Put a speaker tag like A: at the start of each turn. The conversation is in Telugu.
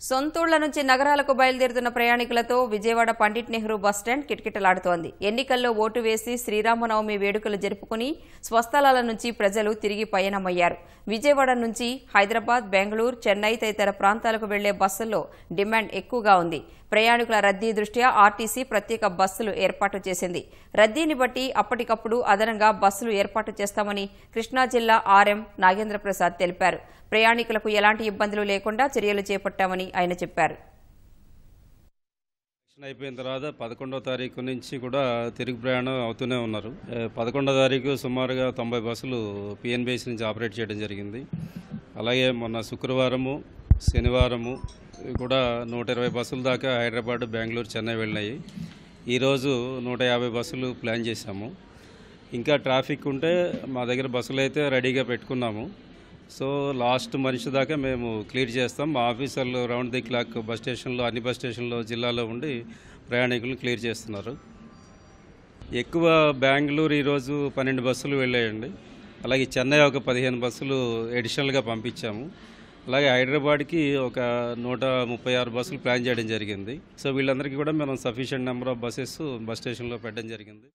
A: సొంతూళ్ల నుంచి నగరాలకు బయలుదేరుతున్న ప్రయాణికులతో విజయవాడ పండిట్ నెహ్రూ బస్టాండ్ కిటకిటలాడుతోంది. ఎన్నికల్లో ఓటు వేసి శ్రీరామనవమి వేడుకలు జరుపుకుని స్వస్థలాల నుంచి ప్రజలు తిరిగి పయనమయ్యారు. విజయవాడ నుంచి హైదరాబాద్, బెంగళూరు, చెన్నై తదితర ప్రాంతాలకు వెళ్లే బస్సుల్లో డిమాండ్ ఎక్కువగా ఉంది. ప్రయాణికుల రద్దీ దృష్ట్యా ఆర్టీసీ ప్రత్యేక బస్సులు ఏర్పాటు చేసింది. రద్దీని బట్టి అప్పటికప్పుడు అదనంగా బస్సులు ఏర్పాటు చేస్తామని కృష్ణా జిల్లా ఆర్ఎం నాగేంద్ర ప్రసాద్ తెలిపారు. ప్రయాణికులకు ఎలాంటి ఇబ్బందులు లేకుండా చర్యలు చేపట్టామని ఆయన చెప్పారు.
B: అయిపోయిన తర్వాత 11వ తారీఖు నుంచి కూడా తిరుగు ప్రయాణం అవుతూనే ఉన్నారు. 11వ తారీఖు సుమారుగా 90 బస్సులు పిఎన్బిఎస్ నుంచి ఆపరేట్ చేయడం జరిగింది. అలాగే మొన్న శుక్రవారము, శనివారము కూడా 120 బస్సుల దాకా హైదరాబాద్, బెంగళూరు, చెన్నై వెళ్ళినాయి. ఈరోజు 150 బస్సులు ప్లాన్ చేశాము. ఇంకా ట్రాఫిక్ ఉంటే మా దగ్గర బస్సులు అయితే రెడీగా పెట్టుకున్నాము. సో లాస్ట్ మనిషి దాకా మేము క్లియర్ చేస్తాం. మా ఆఫీసర్లు రౌండ్ ది క్లాక్ బస్ స్టేషన్లో, అన్ని బస్ స్టేషన్లో జిల్లాలో ఉండి ప్రయాణికులు క్లియర్ చేస్తున్నారు. ఎక్కువ బెంగళూరు ఈరోజు 12 బస్సులు వెళ్ళాయండి. అలాగే చెన్నై ఒక 15 బస్సులు అడిషనల్గా పంపించాము. అలాగే హైదరాబాద్కి ఒక 136 బస్సులు ప్లాన్ చేయడం జరిగింది. సో వీళ్ళందరికీ కూడా మనం sufficient number of buses bus స్టేషన్లో పెట్టడం జరిగింది.